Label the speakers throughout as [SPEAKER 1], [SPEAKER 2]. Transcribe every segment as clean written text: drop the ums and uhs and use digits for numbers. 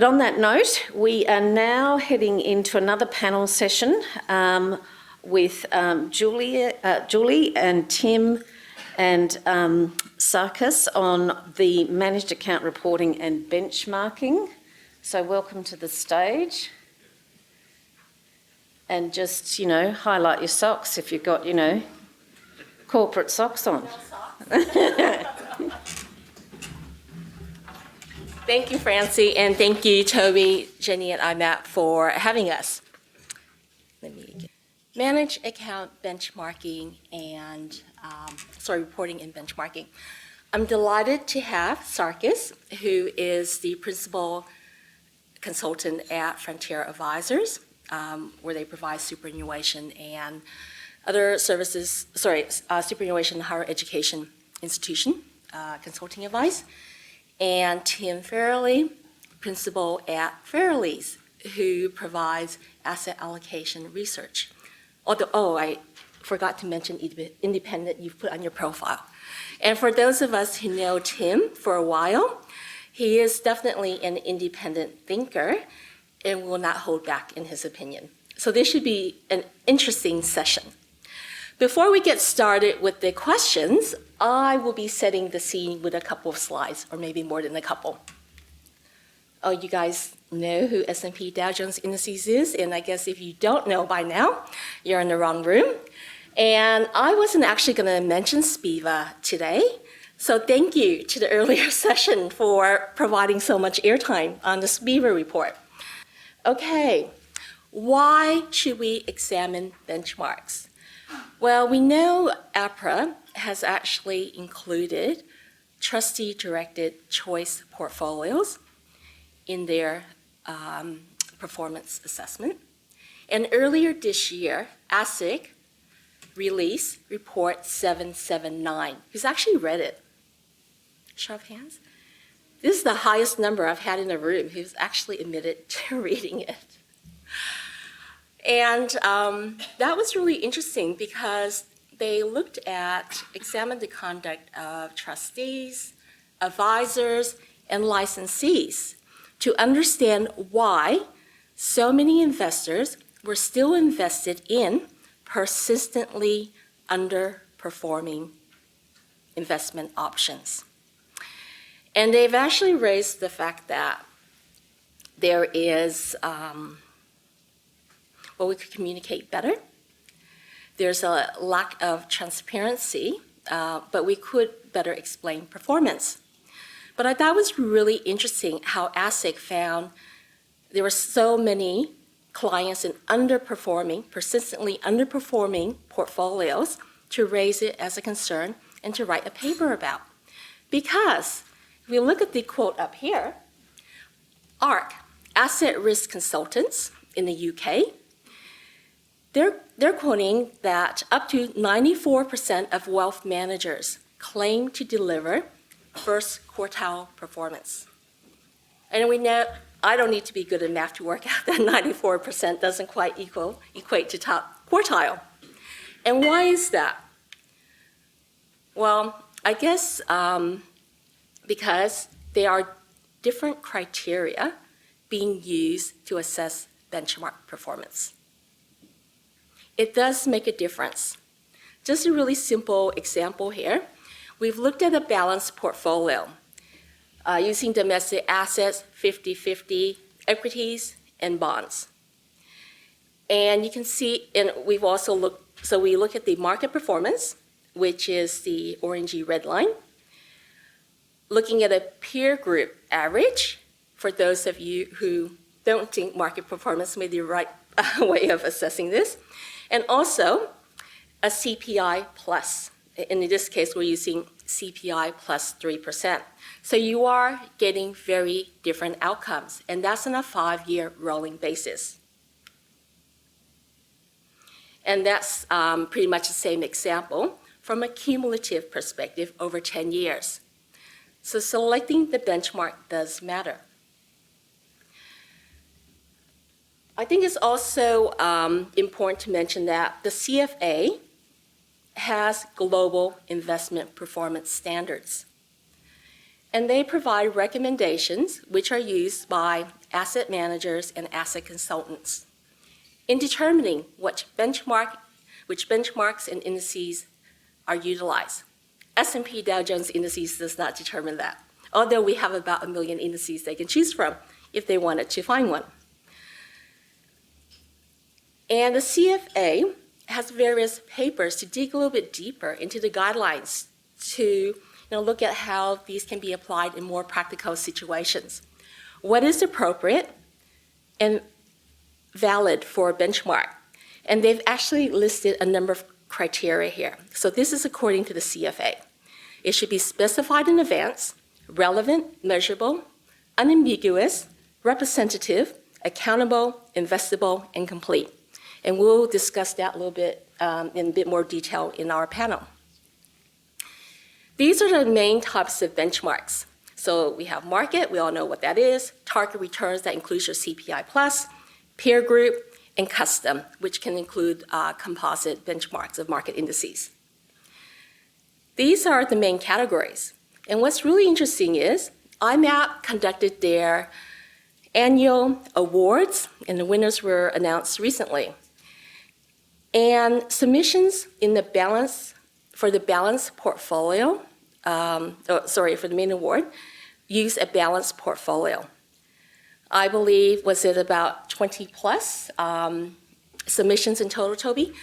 [SPEAKER 1] But on that note, we are now heading into another panel session with Julie and Tim and Sarkis on the managed account reporting and benchmarking. So welcome to the stage. And just, highlight your socks if you've got, corporate socks on.
[SPEAKER 2] Thank you, Francie, and thank you, Toby, Jenny, and IMAP for having us. Manage account benchmarking and, reporting and benchmarking. I'm delighted to have Sarkis, who is the principal consultant at Frontier Advisors, where they provide superannuation and other services, superannuation higher education institution consulting advice. And Tim Farrelly, principal at Farrelly's, who provides asset allocation research. Although, I forgot to mention independent you've put on your profile. And for those of us who know Tim for a while, he is definitely an independent thinker and will not hold back in his opinion. So this should be an interesting session. Before we get started with the questions, I will be setting the scene with a couple of slides, or maybe more than a couple. Oh, you guys know who S&P Dow Jones Indices is, and I guess if you don't know by now, you're in the wrong room. And I wasn't actually going to mention SPIVA today, so thank you to the earlier session for providing so much airtime on the SPIVA report. Okay, why should we examine benchmarks? Well, we know APRA has actually included trustee-directed choice portfolios in their performance assessment. And earlier this year, ASIC released Report 779. Who's actually read it? Show of hands. This is the highest number I've had in the room who's actually admitted to reading it. And that was really interesting because they examined the conduct of trustees, advisors, and licensees to understand why so many investors were still invested in persistently underperforming investment options. And they've actually raised the fact that there is, we could communicate better. There's a lack of transparency, but we could better explain performance. But I thought it was really interesting how ASIC found there were so many clients in persistently underperforming portfolios to raise it as a concern and to write a paper about. Because if we look at the quote up here, ARC, Asset Risk Consultants in the UK, they're quoting that up to 94% of wealth managers claim to deliver first quartile performance. And we know, I don't need to be good at math to work out that 94% doesn't quite equate to top quartile. And why is that? Well, I guess because there are different criteria being used to assess benchmark performance. It does make a difference. Just a really simple example here. We've looked at a balanced portfolio using domestic assets, 50-50, equities, and bonds. And you can see, and we've also looked, so we look at the market performance, which is the orangey red line. Looking at a peer group average, for those of you who don't think market performance may be the right way of assessing this. And also a CPI plus. In this case, we're using CPI plus 3%. So you are getting very different outcomes, and that's on a 5-year rolling basis. And that's pretty much the same example from a cumulative perspective over 10 years. So selecting the benchmark does matter. I think it's also important to mention that the CFA has global investment performance standards. And they provide recommendations which are used by asset managers and asset consultants in determining which benchmarks and indices are utilized. S&P Dow Jones Indices does not determine that, although we have about 1 million indices they can choose from if they wanted to find one. And the CFA has various papers to dig a little bit deeper into the guidelines to look at how these can be applied in more practical situations. What is appropriate and valid for a benchmark? And they've actually listed a number of criteria here. So this is according to the CFA. It should be specified in advance, relevant, measurable, unambiguous, representative, accountable, investable, and complete. And we'll discuss that a little bit in a bit more detail in our panel. These are the main types of benchmarks. So we have market, we all know what that is, target returns, that includes your CPI plus, peer group, and custom, which can include composite benchmarks of market indices. These are the main categories. And what's really interesting is IMAP conducted their annual awards, and the winners were announced recently. And submissions in the balance, for the balanced portfolio, for the main award, use a balanced portfolio. I believe, was it about 20 plus submissions in total, Toby?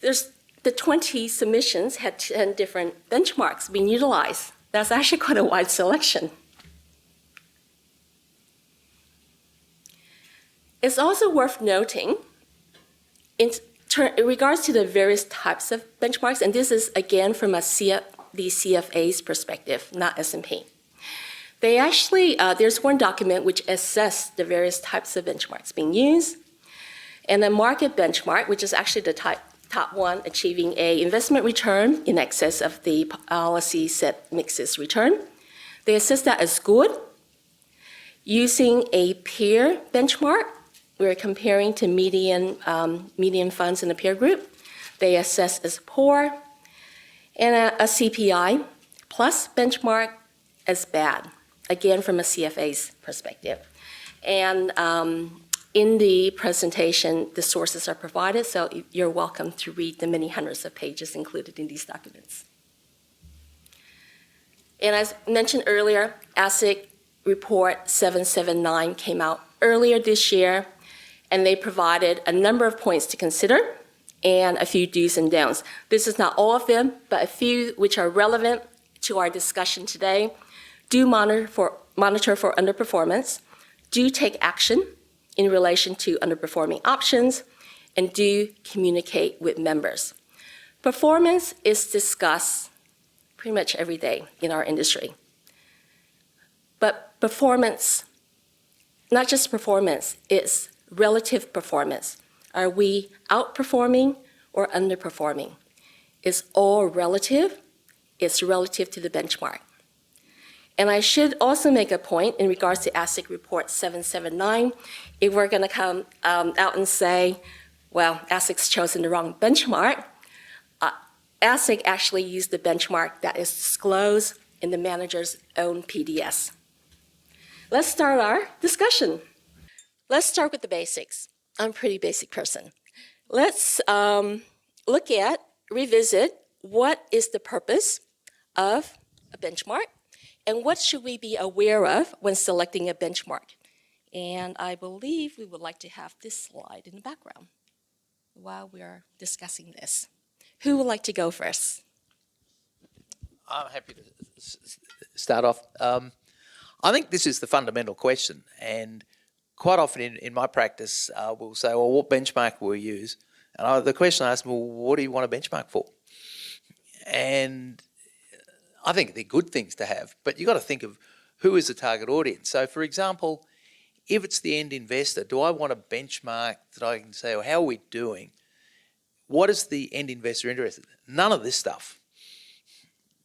[SPEAKER 2] The 20 submissions had 10 different benchmarks being utilized. That's actually quite a wide selection. It's also worth noting, in regards to the various types of benchmarks, and this is again from the CFA's perspective, not S&P. They actually, there's one document which assessed the various types of benchmarks being used, and the market benchmark, which is actually the top one, achieving an investment return in excess of the policy set mixes return. They assess that as good. Using a peer benchmark, we're comparing to median funds in the peer group. They assess as poor, and a CPI plus benchmark as bad, again from a CFA's perspective. And in the presentation, the sources are provided, so you're welcome to read the many hundreds of pages included in these documents. And as mentioned earlier, ASIC report 779 came out earlier this year, and they provided a number of points to consider and a few do's and don'ts. This is not all of them, but a few which are relevant to our discussion today. Do monitor for underperformance, do take action in relation to underperforming options, and do communicate with members. Performance is discussed pretty much every day in our industry. But performance, not just performance, it's relative performance. Are we outperforming or underperforming? It's all relative. It's relative to the benchmark. And I should also make a point in regards to ASIC report 779. If we're going to come out and say, well, ASIC's chosen the wrong benchmark, ASIC actually used the benchmark that is disclosed in the manager's own PDS. Let's start our discussion. Let's start with the basics. I'm a pretty basic person. Let's revisit what is the purpose of a benchmark and what should we be aware of when selecting a benchmark. And I believe we would like to have this slide in the background while we are discussing this. Who would like to go first?
[SPEAKER 3] I'm happy to start off. I think this is the fundamental question, and quite often in my practice, we'll say, well, what benchmark will we use? And the question I ask, well, what do you want a benchmark for? And I think they're good things to have, but you've got to think of who is the target audience. So, for example, if it's the end investor, do I want a benchmark that I can say, well, how are we doing? What is the end investor interested in? None of this stuff.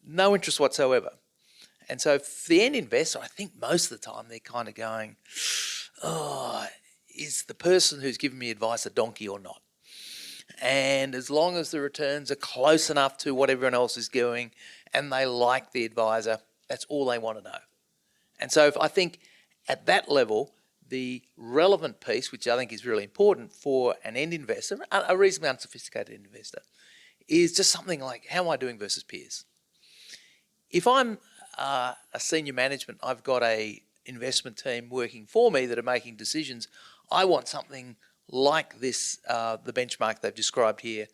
[SPEAKER 3] No interest whatsoever. And so for the end investor, I think most of the time they're kind of going, oh, is the person who's giving me advice a donkey or not? And as long as the returns are close enough to what everyone else is doing and they like the advisor, That's all they want to know. And so I think at that level, the relevant piece, which I think is really important for an end investor, a reasonably unsophisticated investor, is just something like, how am I doing versus peers? If I'm a senior management, I've got a investment team working for me that are making decisions, I want something like this, the benchmark they've described here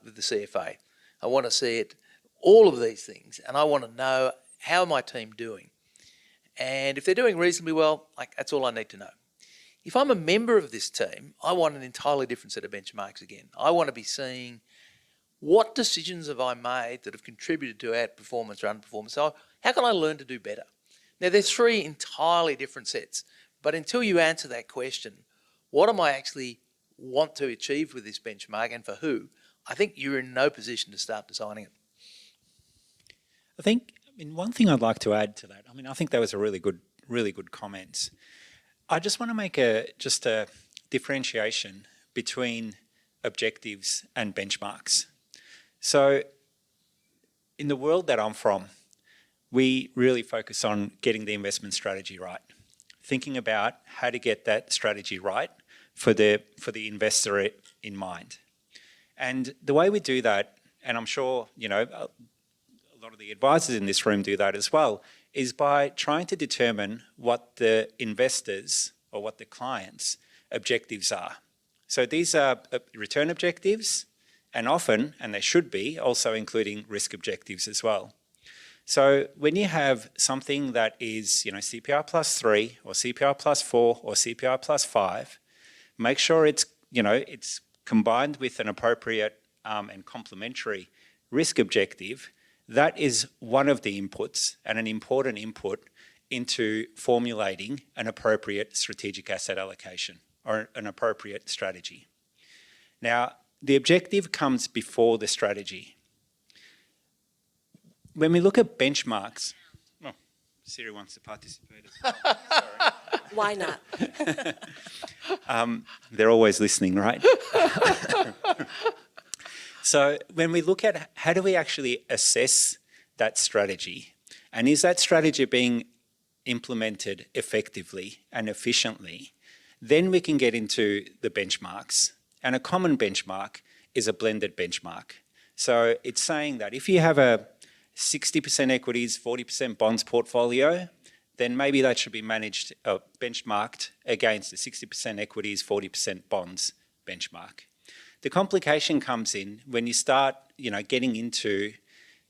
[SPEAKER 3] with the CFA. I want to see it, all of these things, and I want to know how my team doing. And if they're doing reasonably well, that's all I need to know. If I'm a member of this team, I want an entirely different set of benchmarks again. I want to be seeing what decisions have I made that have contributed to outperformance or underperformance. So how can I learn to do better? Now, there's three entirely different sets, but until you answer that question, what am I actually want to achieve with this benchmark and for who, I think you're in no position to start designing it.
[SPEAKER 4] One thing I'd like to add to that, I think that was a really good comment. I just want to make a differentiation between objectives and benchmarks. So in the world that I'm from, we really focus on getting the investment strategy right, thinking about how to get that strategy right for the investor in mind. And the way we do that, and I'm sure, a lot of the advisors in this room do that as well, is by trying to determine what the investors or what the clients' objectives are. So these are return objectives, and often, and they should be, also including risk objectives as well. So when you have something that is, CPI plus 3 or CPI plus 4 or CPI plus 5, make sure it's combined with an appropriate and complementary risk objective. That is one of the inputs and an important input into formulating an appropriate strategic asset allocation or an appropriate strategy. Now, the objective comes before the strategy. When we look at benchmarks, Siri wants to participate as well. Sorry.
[SPEAKER 2] Why not?
[SPEAKER 4] They're always listening, right? So when we look at how do we actually assess that strategy, and is that strategy being implemented effectively and efficiently, then we can get into the benchmarks. And a common benchmark is a blended benchmark. So it's saying that if you have a 60% equities, 40% bonds portfolio, then maybe that should be benchmarked against the 60% equities, 40% bonds benchmark. The complication comes in when you start, getting into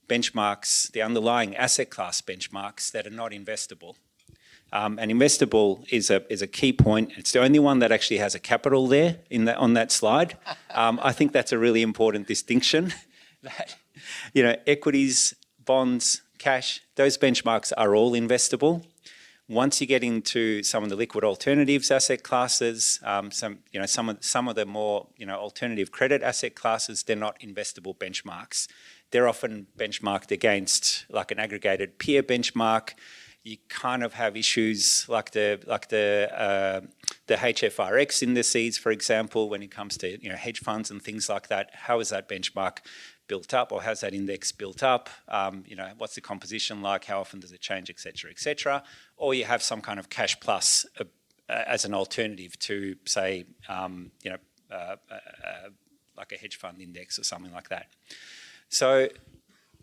[SPEAKER 4] benchmarks, the underlying asset class benchmarks that are not investable. And investable is a key point. It's the only one that actually has a capital there on that slide. I think that's a really important distinction. That equities, bonds, cash, those benchmarks are all investable. Once you get into some of the liquid alternatives asset classes, some of the more alternative credit asset classes, they're not investable benchmarks. They're often benchmarked against like an aggregated peer benchmark. You kind of have issues like the HFRX indices, for example, when it comes to hedge funds and things like that. How is that benchmark built up, or how's that index built up? What's the composition like? How often does it change, et cetera, et cetera? Or you have some kind of cash plus as an alternative to, say, like a hedge fund index or something like that. So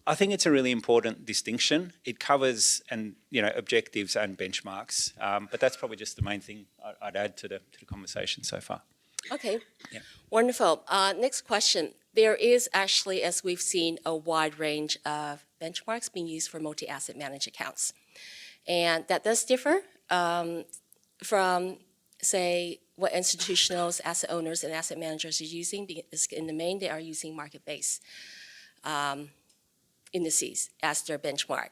[SPEAKER 4] I think it's a really important distinction. It covers objectives and benchmarks, but that's probably just the main thing I'd add to the conversation so far.
[SPEAKER 2] Okay,
[SPEAKER 4] Yeah.
[SPEAKER 2] Wonderful. Next question. There is actually, as we've seen, a wide range of benchmarks being used for multi-asset managed accounts. And that does differ from, say, what institutional asset owners and asset managers are using, because in the main, they are using market-based indices as their benchmark.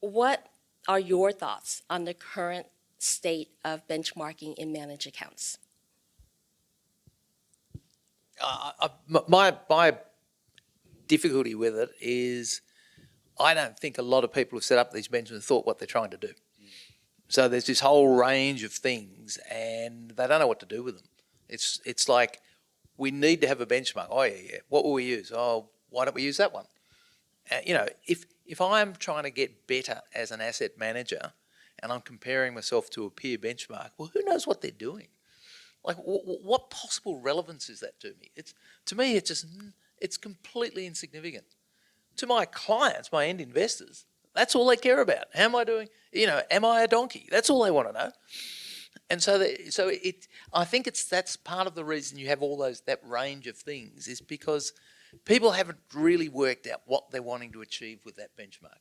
[SPEAKER 2] What are your thoughts on the current state of benchmarking in managed accounts?
[SPEAKER 3] My difficulty with it is I don't think a lot of people who set up these benchmarks thought what they're trying to do. So there's this whole range of things and they don't know what to do with them. It's like, we need to have a benchmark. Oh, yeah. What will we use? Oh, why don't we use that one? if I'm trying to get better as an asset manager and I'm comparing myself to a peer benchmark, well, who knows what they're doing? Like, what possible relevance is that to me? To me, it's completely insignificant. To my clients, my end investors, that's all they care about. How am I doing? Am I a donkey? That's all they want to know. And I think that's part of the reason you have that range of things is because people haven't really worked out what they're wanting to achieve with that benchmark.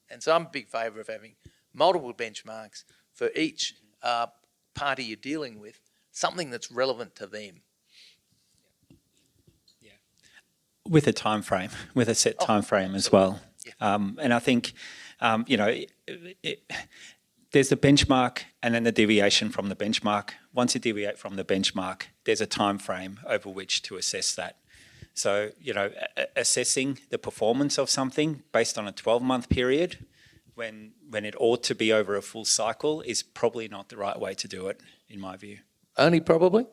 [SPEAKER 3] And so I'm a big favour of having multiple benchmarks for each party you're dealing with, something that's relevant to them.
[SPEAKER 4] Yeah, with a time frame, with a set time frame as well. Yeah. And I think, there's a benchmark and then the deviation from the benchmark. Once you deviate from the benchmark, there's a time frame over which to assess that. So, assessing the performance of something based on a 12-month period when it ought to be over a full cycle is probably not the right way to do it, in my view.
[SPEAKER 3] Only probably?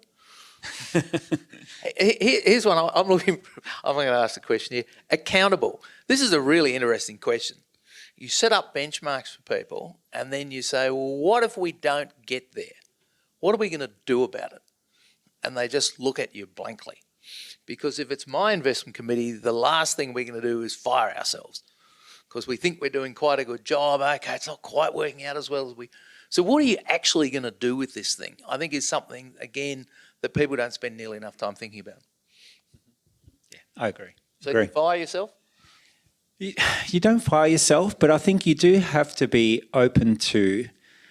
[SPEAKER 3] Here's one I'm going to ask the question here. Accountable. This is a really interesting question. You set up benchmarks for people and then you say, well, what if we don't get there? What are we going to do about it? And they just look at you blankly. Because if it's my investment committee, the last thing we're going to do is fire ourselves because we think we're doing quite a good job. Okay, it's not quite working out as well as we... So what are you actually going to do with this thing? I think is something, again, that people don't spend nearly enough time thinking about.
[SPEAKER 4] Yeah, I agree.
[SPEAKER 3] So you fire yourself?
[SPEAKER 4] You don't fire yourself, but I think you do have to be open to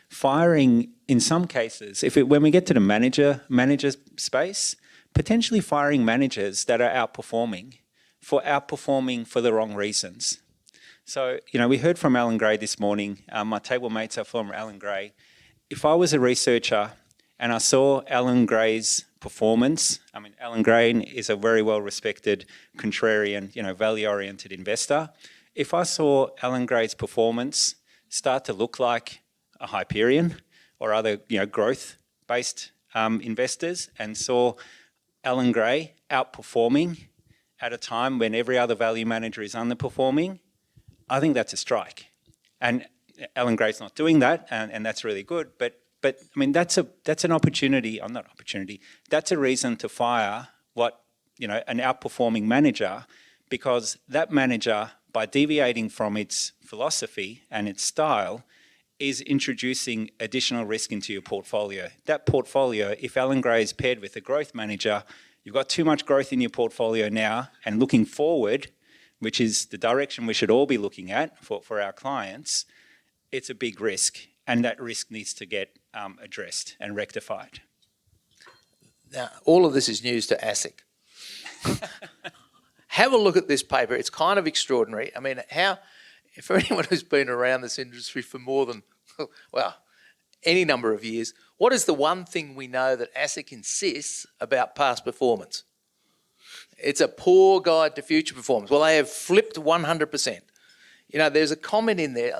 [SPEAKER 4] firing in some cases. When we get to the manager space, potentially firing managers that are outperforming for the wrong reasons. So, we heard from Alan Gray this morning. My table mates are from Alan Gray. If I was a researcher and I saw Alan Gray's performance, Alan Gray is a very well-respected, contrarian, value-oriented investor. If I saw Alan Gray's performance start to look like a Hyperion or other, growth-based investors and saw Alan Gray outperforming at a time when every other value manager is underperforming, I think that's a strike. And Alan Gray's not doing that, and that's really good, but that's an opportunity, or not opportunity, that's a reason to fire an outperforming manager, because that manager, by deviating from its philosophy and its style, is introducing additional risk into your portfolio. That portfolio, if Alan Gray is paired with a growth manager, you've got too much growth in your portfolio now, and looking forward, which is the direction we should all be looking at for our clients, it's a big risk, and that risk needs to get addressed and rectified.
[SPEAKER 3] Now, all of this is news to ASIC. Have a look at this paper. It's kind of extraordinary. For anyone who's been around this industry for more than, any number of years, what is the one thing we know that ASIC insists about past performance? It's a poor guide to future performance. Well, they have flipped 100%. There's a comment in there,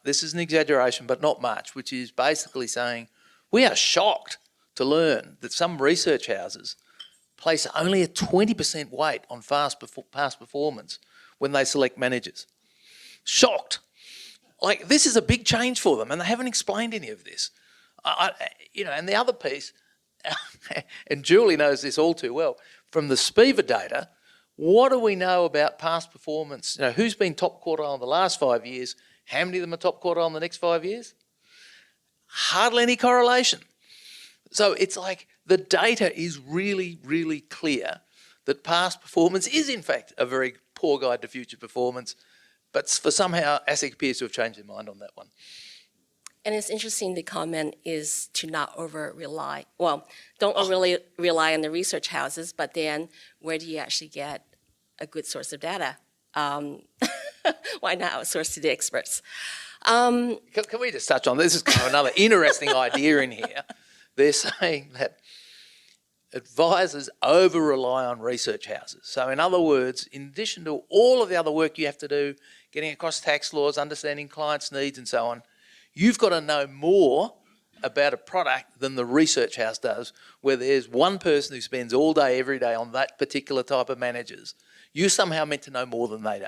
[SPEAKER 3] this is an exaggeration, but not much, which is basically saying, we are shocked to learn that some research houses place only a 20% weight on past performance when they select managers. Shocked. This is a big change for them, and they haven't explained any of this. And the other piece, and Julie knows this all too well, from the SPIVA data, what do we know about past performance? Who's been top quartile in the last 5 years? How many of them are top quartile in the next 5 years? Hardly any correlation. So it's like the data is really, really clear that past performance is in fact a very poor guide to future performance, but for somehow ASIC appears to have changed their mind on that one.
[SPEAKER 2] And it's interesting, the comment is to not don't overly rely on the research houses, but then where do you actually get a good source of data? Why not outsource to the experts?
[SPEAKER 3] Can we just touch on this? This is kind of another interesting idea in here. They're saying that advisors over-rely on research houses. So in other words, in addition to all of the other work you have to do, getting across tax laws, understanding clients' needs and so on, you've got to know more about a product than the research house does, where there's one person who spends all day, every day on that particular type of managers. You're somehow meant to know more than they do.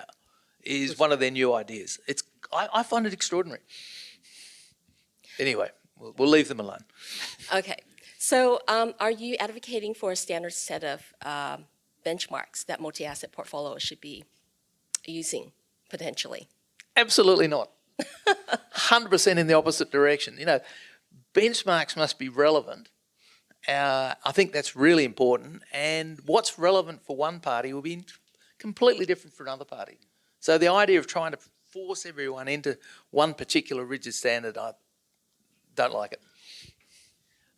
[SPEAKER 3] is one of their new ideas. I find it extraordinary. Anyway, we'll leave them alone.
[SPEAKER 2] Okay. So are you advocating for a standard set of benchmarks that multi-asset portfolios should be using potentially?
[SPEAKER 3] Absolutely not. 100% in the opposite direction. Benchmarks must be relevant. I think that's really important. And what's relevant for one party will be completely different for another party. So the idea of trying to force everyone into one particular rigid standard, I don't like it.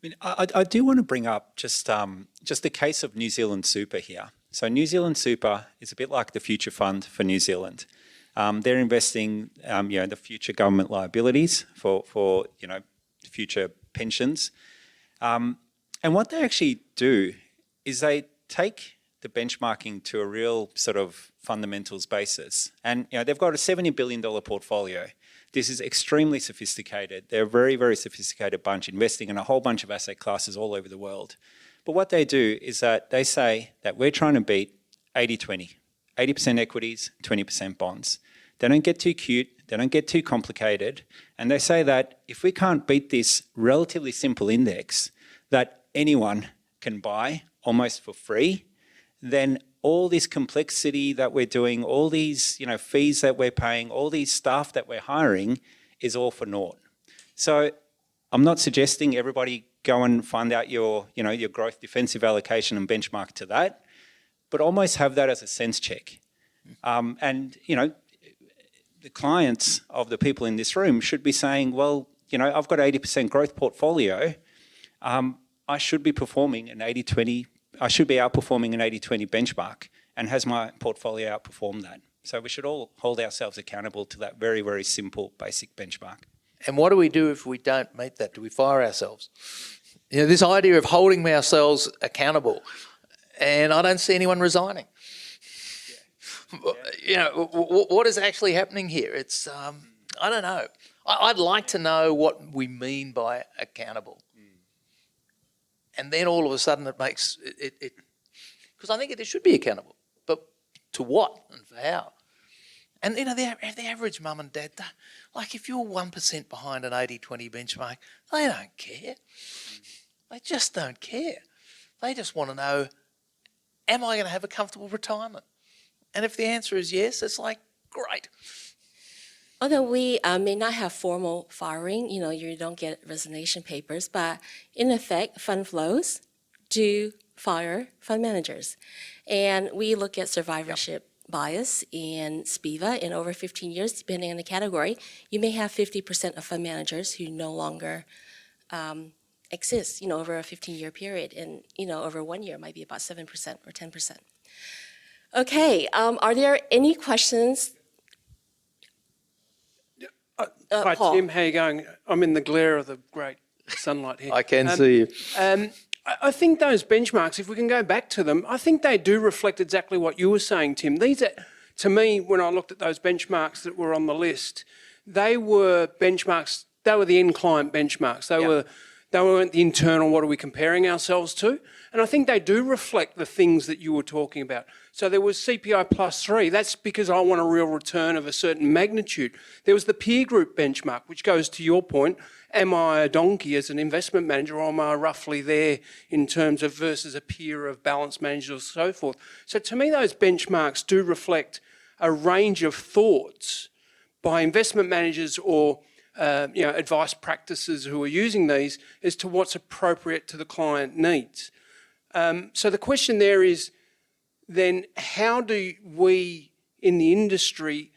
[SPEAKER 4] I mean, I do want to bring up just the case of New Zealand Super here. So New Zealand Super is a bit like the future fund for New Zealand. They're investing, the future government liabilities for future pensions. And what they actually do is they take the benchmarking to a real sort of fundamentals basis. And they've got a $70 billion portfolio. This is extremely sophisticated. They're a very, very sophisticated bunch, investing in a whole bunch of asset classes all over the world. But what they do is that they say that we're trying to beat 80-20, 80% equities, 20% bonds. They don't get too cute, they don't get too complicated, and they say that if we can't beat this relatively simple index that anyone can buy almost for free, then all this complexity that we're doing, all these fees that we're paying, all these staff that we're hiring is all for naught. So I'm not suggesting everybody go and find out your growth defensive allocation and benchmark to that, but almost have that as a sense check. The clients of the people in this room should be saying, well, I've got an 80% growth portfolio. I should be performing an 80-20, I should be outperforming an 80-20 benchmark, and has my portfolio outperformed that? So we should all hold ourselves accountable to that very, very simple basic benchmark.
[SPEAKER 3] And what do we do if we don't meet that? Do we fire ourselves? This idea of holding ourselves accountable, and I don't see anyone resigning. What is actually happening here? It's, I don't know. I'd like to know what we mean by accountable. And then all of a sudden it makes it because I think it should be accountable, but to what and for how? And the average mum and dad, like if you're 1% behind an 80-20 benchmark, they don't care. They just don't care. They just want to know, am I going to have a comfortable retirement? And if the answer is yes, it's like, great.
[SPEAKER 2] Although we may not have formal firing, you don't get resignation papers, but in effect, fund flows do fire fund managers. And we look at survivorship bias in SPIVA in over 15 years, depending on the category. You may have 50% of fund managers who no longer exist, over a 15-year period. And, over 1 year, it might be about 7% or 10%. Okay, are there any questions?
[SPEAKER 5] Hi,
[SPEAKER 2] Paul.
[SPEAKER 5] Tim. How are you going? I'm in the glare of the great sunlight here.
[SPEAKER 3] I can see you.
[SPEAKER 5] I think those benchmarks, if we can go back to them, I think they do reflect exactly what you were saying, Tim. These are, to me, when I looked at those benchmarks that were on the list, they were benchmarks, they were the end client benchmarks. They weren't the internal, what are we comparing ourselves to? And I think they do reflect the things that you were talking about. So there was CPI plus 3. That's because I want a real return of a certain magnitude. There was the peer group benchmark, which goes to your point. Am I a donkey as an investment manager, or am I roughly there in terms of versus a peer of balanced managers or so forth? So to me, those benchmarks do reflect a range of thoughts by investment managers or advice practices who are using these as to what's appropriate to the client needs. So the question there is then how do we in the industry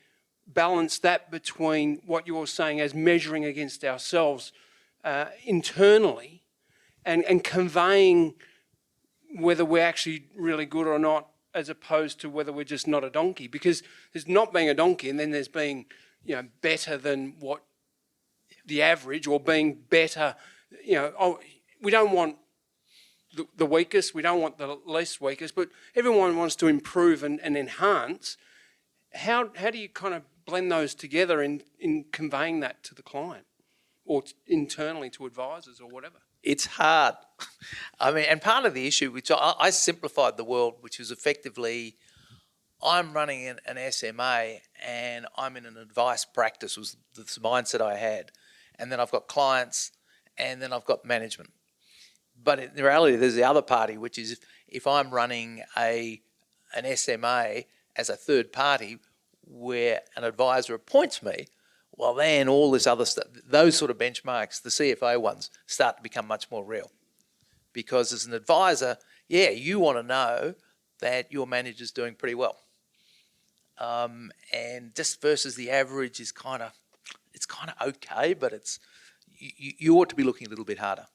[SPEAKER 5] balance that between what you're saying as measuring against ourselves internally and conveying whether we're actually really good or not, as opposed to whether we're just not a donkey? Because there's not being a donkey and then there's being better than what the average, or being better. We don't want the weakest, we don't want the least weakest, but everyone wants to improve and enhance. How do you kind of blend those together in conveying that to the client or internally to advisors or whatever?
[SPEAKER 3] It's hard. I mean, and part of the issue, which I simplified the world, which was effectively, I'm running an SMA and I'm in an advice practice was the mindset I had. And then I've got clients and then I've got management. But in reality, there's the other party, which is if I'm running an SMA as a third party where an advisor appoints me, well, then all this other stuff, those sort of benchmarks, the CFO ones, start to become much more real. Because as an advisor, yeah, you want to know that your manager's doing pretty well. And just versus the average is it's kind of okay, but you ought to be looking a little bit harder.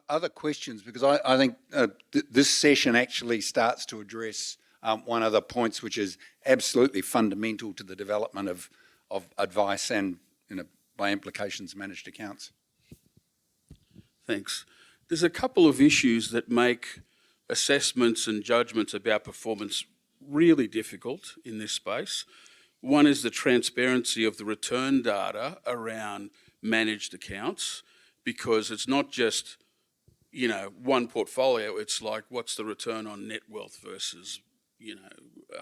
[SPEAKER 6] Other questions, because I think this session actually starts to address one of the points which is absolutely fundamental to the development of advice and, by implications, managed accounts.
[SPEAKER 7] Thanks. There's a couple of issues that make assessments and judgments about performance really difficult in this space. One is the transparency of the return data around managed accounts, because it's not just, one portfolio. It's like, what's the return on net wealth versus,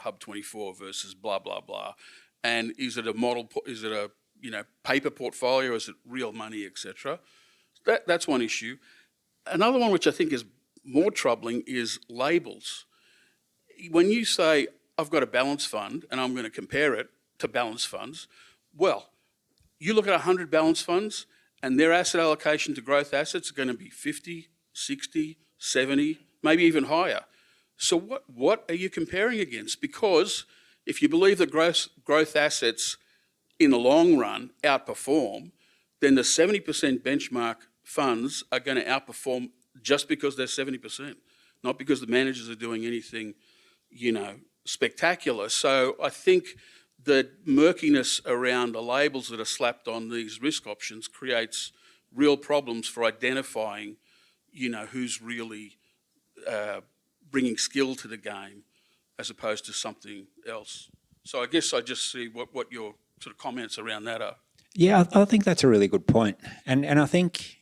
[SPEAKER 7] Hub24 versus blah, blah, blah. And is it a model, is it a, paper portfolio, is it real money, etc.? That's one issue. Another one which I think is more troubling is labels. When you say, I've got a balance fund and I'm going to compare it to balance funds, well, you look at 100 balance funds and their asset allocation to growth assets are going to be 50, 60, 70, maybe even higher. So what are you comparing against? Because if you believe that growth assets in the long run outperform, then the 70% benchmark funds are going to outperform just because they're 70%, not because the managers are doing anything, spectacular. So I think the murkiness around the labels that are slapped on these risk options creates real problems for identifying, who's really bringing skill to the game as opposed to something else. So I guess I just see what your sort of comments around that are.
[SPEAKER 4] Yeah, I think that's a really good point. And I think,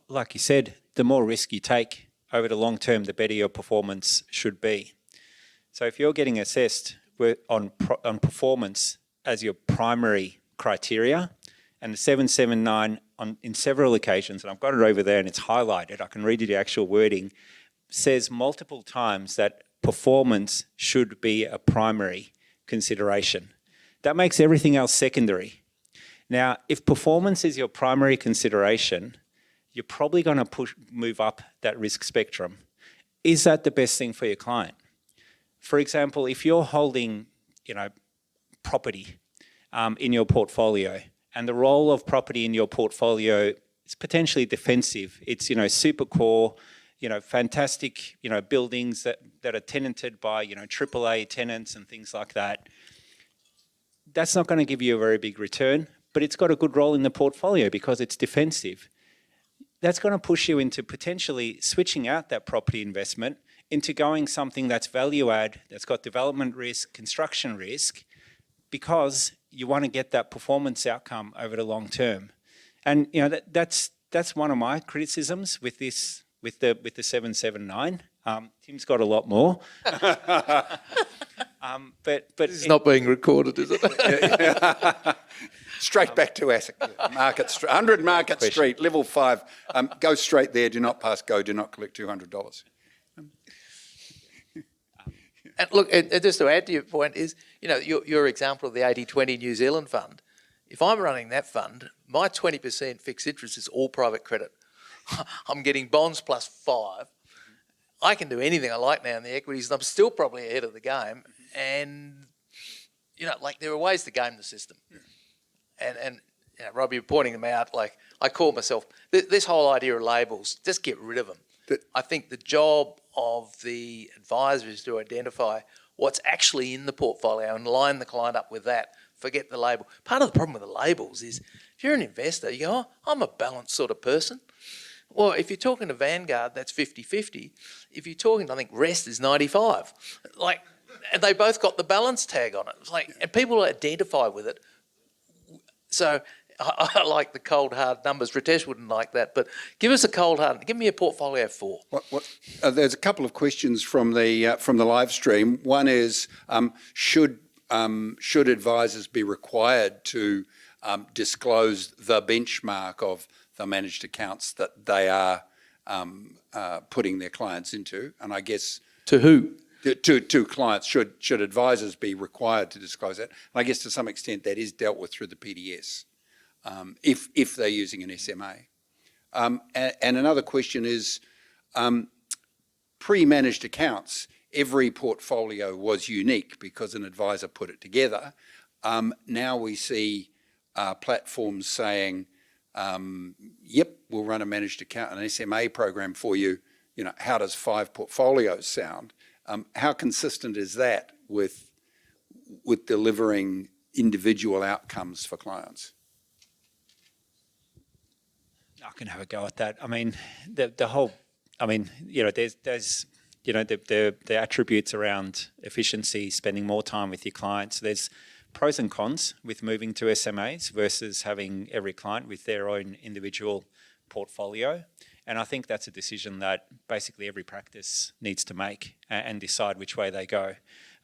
[SPEAKER 4] like you said, the more risk you take over the long term, the better your performance should be. So if you're getting assessed on performance as your primary criteria, and the 779 in several occasions, and I've got it over there and it's highlighted, I can read you the actual wording, says multiple times that performance should be a primary consideration. That makes everything else secondary. Now, if performance is your primary consideration, you're probably going to move up that risk spectrum. Is that the best thing for your client? For example, if you're holding, property in your portfolio, and the role of property in your portfolio is potentially defensive. It's, super core, fantastic, buildings that are tenanted by, AAA tenants and things like that. That's not going to give you a very big return, but it's got a good role in the portfolio because it's defensive. That's going to push you into potentially switching out that property investment into going something that's value add, that's got development risk, construction risk, because you want to get that performance outcome over the long term. And that's one of my criticisms with this, with the 779. Tim's got a lot more. But
[SPEAKER 3] This is not being recorded, is it?
[SPEAKER 6] Straight back to asset Market Street, 100 Market Street, level 5. Go straight there. Do not pass go. Do not collect $200.
[SPEAKER 3] And look, just to add to your point is, your example of the 80-20 New Zealand fund. If I'm running that fund, my 20% fixed interest is all private credit. I'm getting bonds plus 5. I can do anything I like now in the equities, and I'm still probably ahead of the game. And there are ways to game the system. And Robbie, you're pointing them out. Like I call myself this whole idea of labels. Just get rid of them. I think the job of the advisor is to identify what's actually in the portfolio and line the client up with that. Forget the label. Part of the problem with the labels is if you're an investor, you go, I'm a balanced sort of person. Well, if you're talking to Vanguard, that's 50-50. If you're talking, I think Rest is 95. And they both got the balance tag on it. It's and people identify with it. So I like the cold hard numbers. Ritesh wouldn't like that, but give us a cold hard. Give me a portfolio of 4.
[SPEAKER 6] There's a couple of questions from the live stream. One is, should advisors be required to disclose the benchmark of the managed accounts that they are putting their clients into? And I guess
[SPEAKER 3] To who?
[SPEAKER 6] to clients, should advisors be required to disclose that? And I guess to some extent that is dealt with through the PDS, if they're using an SMA. And another question is, pre-managed accounts, every portfolio was unique because an advisor put it together. Now we see platforms saying, yep, we'll run a managed account, an SMA program for you. You know, how does 5 portfolios sound? How consistent is that with delivering individual outcomes for clients?
[SPEAKER 4] I can have a go at that. I mean, the whole, I mean, you know, there's you know, the attributes around efficiency, spending more time with your clients. There's pros and cons with moving to SMAs versus having every client with their own individual portfolio. And I think that's a decision that basically every practice needs to make and decide which way they go.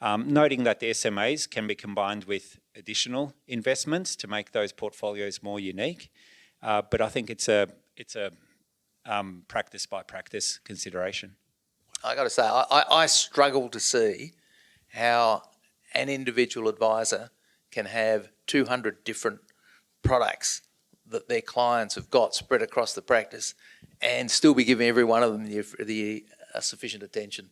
[SPEAKER 4] Noting that the SMAs can be combined with additional investments to make those portfolios more unique. But I think it's a practice by practice consideration.
[SPEAKER 3] I got to say, I struggle to see how an individual advisor can have 200 different products that their clients have got spread across the practice and still be giving every one of them the sufficient attention.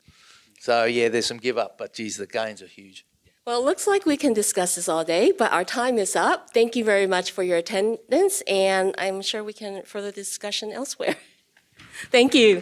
[SPEAKER 3] So yeah, there's some give up, but geez, the gains are huge.
[SPEAKER 2] Well, it looks like we can discuss this all day, but our time is up. Thank you very much for your attendance, and I'm sure we can further discussion elsewhere. Thank you.